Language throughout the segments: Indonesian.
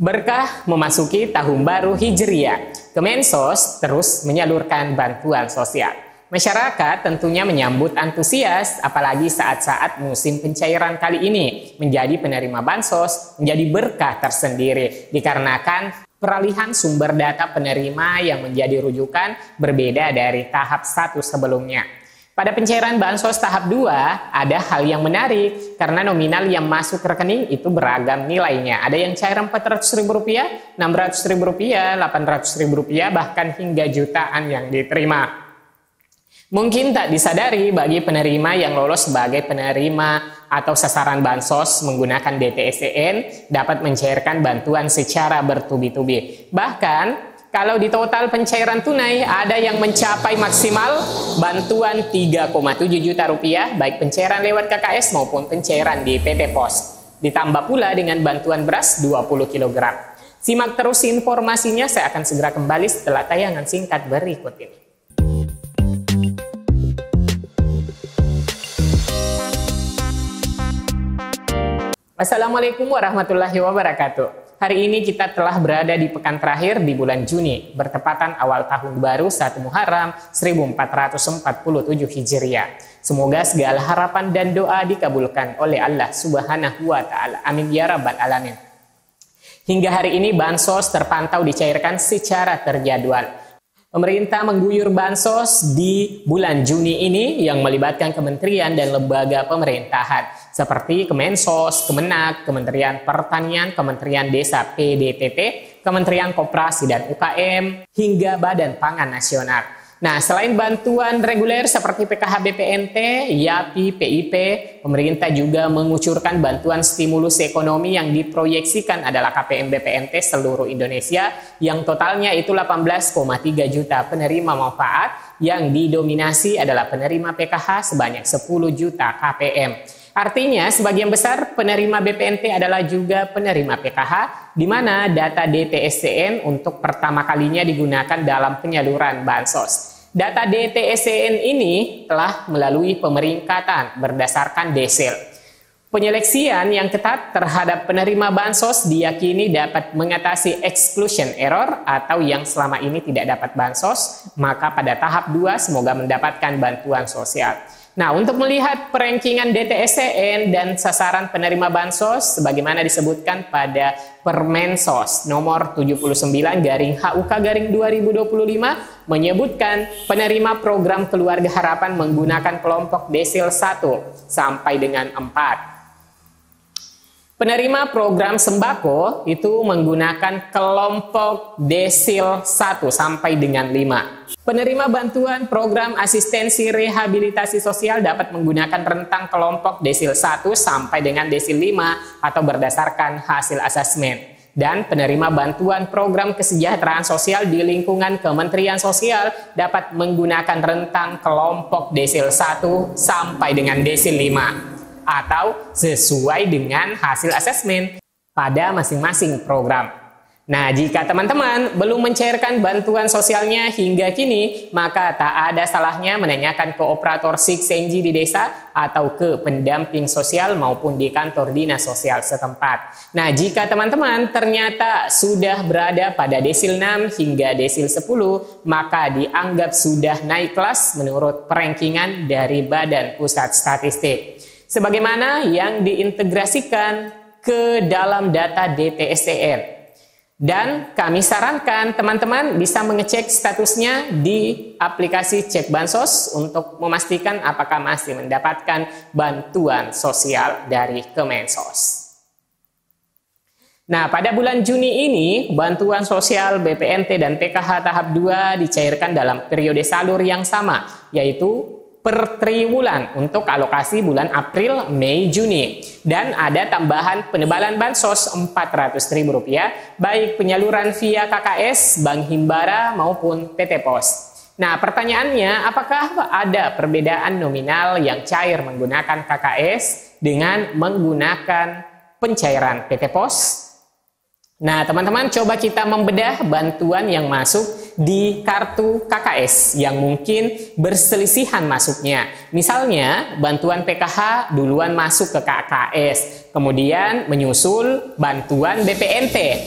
Berkah memasuki tahun baru Hijriah, Kemensos terus menyalurkan bantuan sosial. Masyarakat tentunya menyambut antusias, apalagi saat-saat musim pencairan kali ini. Menjadi penerima bansos menjadi berkah tersendiri, dikarenakan peralihan sumber data penerima yang menjadi rujukan berbeda dari tahap 1 sebelumnya. Pada pencairan bansos tahap 2, ada hal yang menarik karena nominal yang masuk rekening itu beragam nilainya. Ada yang cair Rp400.000, Rp600.000, Rp800.000, bahkan hingga jutaan yang diterima. Mungkin tak disadari bagi penerima yang lolos sebagai penerima atau sasaran bansos menggunakan DTSCN dapat mencairkan bantuan secara bertubi-tubi. Bahkan kalau di total pencairan tunai ada yang mencapai maksimal bantuan Rp3,7 juta, baik pencairan lewat KKS maupun pencairan di PT Pos. Ditambah pula dengan bantuan beras 20 kg. Simak terus informasinya, saya akan segera kembali setelah tayangan singkat berikut ini. Assalamualaikum warahmatullahi wabarakatuh. Hari ini kita telah berada di pekan terakhir di bulan Juni, bertepatan awal tahun baru 1 Muharram 1447 Hijriah. Semoga segala harapan dan doa dikabulkan oleh Allah Subhanahu wa Ta'ala. Amin ya Rabbal Alamin. Hingga hari ini bansos terpantau dicairkan secara terjadwal. Pemerintah mengguyur bansos di bulan Juni ini yang melibatkan kementerian dan lembaga pemerintahan seperti Kemensos, Kemenak, Kementerian Pertanian, Kementerian Desa PDTT, Kementerian Koperasi dan UKM, hingga Badan Pangan Nasional. Nah, selain bantuan reguler seperti PKH BPNT, YAPI, PIP, pemerintah juga mengucurkan bantuan stimulus ekonomi yang diproyeksikan adalah KPM BPNT seluruh Indonesia yang totalnya itu 18,3 juta penerima manfaat yang didominasi adalah penerima PKH sebanyak 10 juta KPM. Artinya, sebagian besar penerima BPNT adalah juga penerima PKH, di mana data DTSCN untuk pertama kalinya digunakan dalam penyaluran bansos. Data DTSCN ini telah melalui pemeringkatan berdasarkan desil. Penyeleksian yang ketat terhadap penerima bansos diyakini dapat mengatasi exclusion error atau yang selama ini tidak dapat bansos, maka pada tahap 2 semoga mendapatkan bantuan sosial. Nah, untuk melihat perankingan DTSCN dan sasaran penerima bansos sebagaimana disebutkan pada Permensos nomor 79/HUK/2025 menyebutkan penerima program Keluarga Harapan menggunakan kelompok desil 1 sampai dengan 4. Penerima program sembako itu menggunakan kelompok desil 1 sampai dengan 5. Penerima bantuan program asistensi rehabilitasi sosial dapat menggunakan rentang kelompok desil 1 sampai dengan desil 5 atau berdasarkan hasil asesmen. Dan penerima bantuan program kesejahteraan sosial di lingkungan Kementerian Sosial dapat menggunakan rentang kelompok desil 1 sampai dengan desil 5 atau sesuai dengan hasil asesmen pada masing-masing program. Nah, jika teman-teman belum mencairkan bantuan sosialnya hingga kini, maka tak ada salahnya menanyakan ke operator Siksenji di desa atau ke pendamping sosial maupun di kantor dinas sosial setempat. Nah, jika teman-teman ternyata sudah berada pada desil 6 hingga desil 10, maka dianggap sudah naik kelas menurut perankingan dari Badan Pusat Statistik. Sebagaimana yang diintegrasikan ke dalam data DTSCN. Dan kami sarankan teman-teman bisa mengecek statusnya di aplikasi Cek Bansos untuk memastikan apakah masih mendapatkan bantuan sosial dari Kemensos. Nah, pada bulan Juni ini, bantuan sosial BPNT dan PKH tahap 2 dicairkan dalam periode salur yang sama, yaitu per triwulan untuk alokasi bulan April, Mei, Juni. Dan ada tambahan penebalan bansos Rp400.000 baik penyaluran via KKS, Bank Himbara maupun PT Pos. Nah, pertanyaannya, apakah ada perbedaan nominal yang cair menggunakan KKS dengan menggunakan pencairan PT Pos? Nah, teman-teman, coba kita membedah bantuan yang masuk di kartu KKS yang mungkin berselisihan masuknya. Misalnya, bantuan PKH duluan masuk ke KKS, kemudian menyusul bantuan BPNT.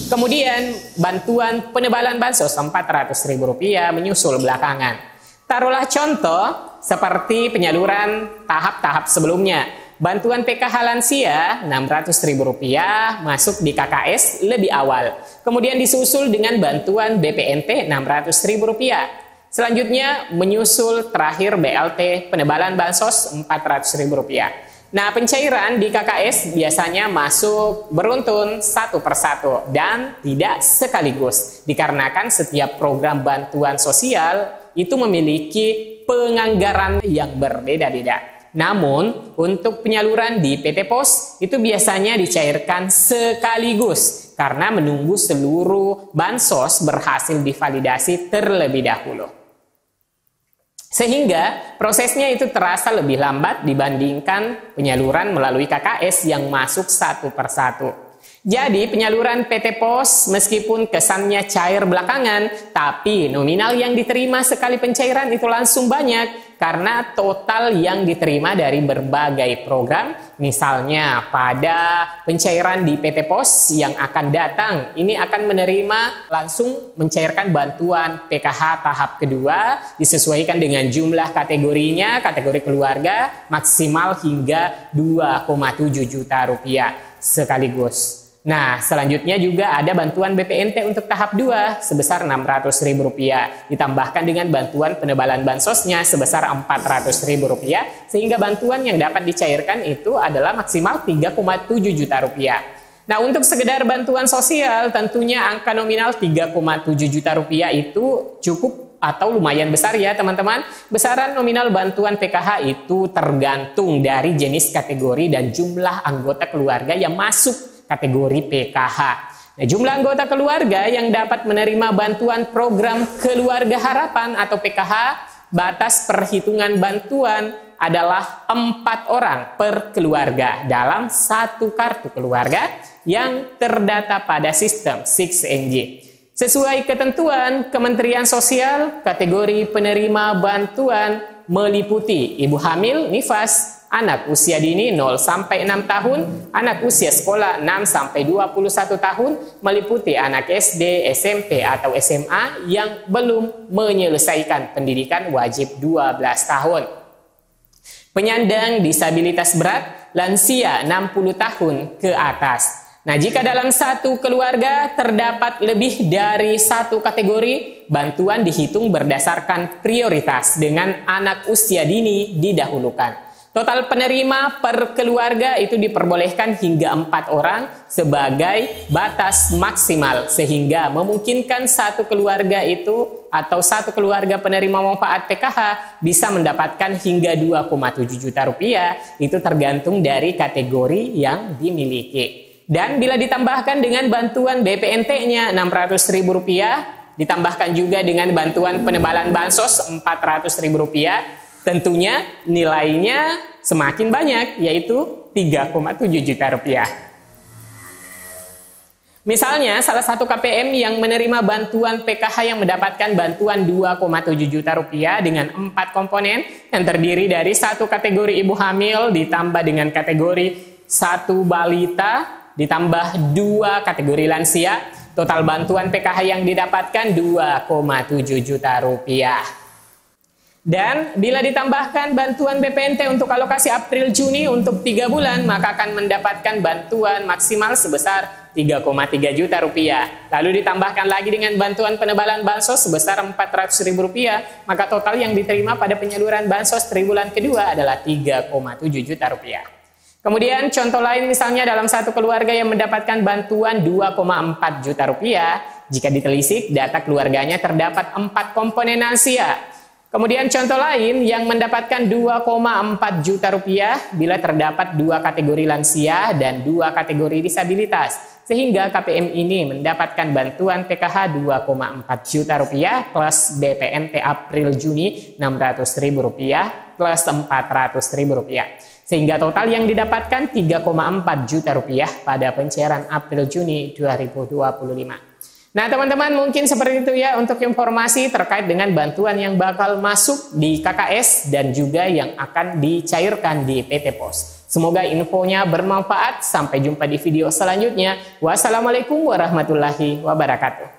Kemudian bantuan penebalan bansos Rp400.000 menyusul belakangan. Taruhlah contoh seperti penyaluran tahap-tahap sebelumnya. Bantuan PKH lansia Rp600.000 masuk di KKS lebih awal. Kemudian disusul dengan bantuan BPNT Rp600.000. Selanjutnya menyusul terakhir BLT penebalan bansos Rp400.000. Nah, pencairan di KKS biasanya masuk beruntun satu persatu dan tidak sekaligus. Dikarenakan setiap program bantuan sosial itu memiliki penganggaran yang berbeda-beda. Namun, untuk penyaluran di PT Pos itu biasanya dicairkan sekaligus karena menunggu seluruh bansos berhasil divalidasi terlebih dahulu. Sehingga prosesnya itu terasa lebih lambat dibandingkan penyaluran melalui KKS yang masuk satu persatu. Jadi penyaluran PT Pos meskipun kesannya cair belakangan, tapi nominal yang diterima sekali pencairan itu langsung banyak karena total yang diterima dari berbagai program. Misalnya pada pencairan di PT Pos yang akan datang, ini akan menerima langsung mencairkan bantuan PKH tahap kedua disesuaikan dengan jumlah kategorinya, kategori keluarga maksimal hingga Rp2,7 juta sekaligus. Nah, selanjutnya juga ada bantuan BPNT untuk tahap 2 sebesar Rp600.000 ditambahkan dengan bantuan penebalan bansosnya sebesar Rp400.000 sehingga bantuan yang dapat dicairkan itu adalah maksimal Rp3,7 juta. Nah, untuk sekedar bantuan sosial tentunya angka nominal Rp3,7 juta itu cukup atau lumayan besar ya teman-teman. Besaran nominal bantuan PKH itu tergantung dari jenis kategori dan jumlah anggota keluarga yang masuk kategori PKH. Nah, jumlah anggota keluarga yang dapat menerima bantuan program Keluarga Harapan atau PKH, batas perhitungan bantuan adalah 4 orang per keluarga dalam satu kartu keluarga yang terdata pada sistem 6NJ. Sesuai ketentuan Kementerian Sosial, kategori penerima bantuan meliputi ibu hamil nifas, anak usia dini 0-6 tahun, anak usia sekolah 6-21 tahun, meliputi anak SD, SMP, atau SMA yang belum menyelesaikan pendidikan wajib 12 tahun. Penyandang disabilitas berat, lansia 60 tahun ke atas. Nah, jika dalam satu keluarga terdapat lebih dari satu kategori, bantuan dihitung berdasarkan prioritas dengan anak usia dini didahulukan. Total penerima per keluarga itu diperbolehkan hingga 4 orang sebagai batas maksimal sehingga memungkinkan satu keluarga itu atau satu keluarga penerima manfaat PKH bisa mendapatkan hingga Rp2,7 juta itu tergantung dari kategori yang dimiliki. Dan bila ditambahkan dengan bantuan BPNT-nya Rp600.000, ditambahkan juga dengan bantuan penebalan bansos Rp400.000, tentunya nilainya semakin banyak, yaitu Rp3,7 juta. Misalnya, salah satu KPM yang menerima bantuan PKH yang mendapatkan bantuan Rp2,7 juta dengan 4 komponen yang terdiri dari satu kategori ibu hamil ditambah dengan kategori satu balita ditambah 2 kategori lansia, total bantuan PKH yang didapatkan Rp2,7 juta. Dan bila ditambahkan bantuan BPNT untuk alokasi April-Juni untuk 3 bulan, maka akan mendapatkan bantuan maksimal sebesar Rp3,3 juta. Lalu ditambahkan lagi dengan bantuan penebalan bansos sebesar Rp400.000, maka total yang diterima pada penyaluran bansos triwulan kedua adalah Rp3,7 juta. Kemudian contoh lain misalnya dalam satu keluarga yang mendapatkan bantuan Rp2,4 juta, jika ditelisik data keluarganya terdapat 4 komponen lansia. Kemudian contoh lain yang mendapatkan Rp2,4 juta bila terdapat 2 kategori lansia dan 2 kategori disabilitas. Sehingga KPM ini mendapatkan bantuan PKH Rp2,4 juta plus BPNT April Juni Rp600.000 plus Rp400.000. Sehingga total yang didapatkan Rp3,4 juta pada pencairan April Juni 2025. Nah, teman-teman, mungkin seperti itu ya untuk informasi terkait dengan bantuan yang bakal masuk di KKS dan juga yang akan dicairkan di PT Pos. Semoga infonya bermanfaat. Sampai jumpa di video selanjutnya. Wassalamualaikum warahmatullahi wabarakatuh.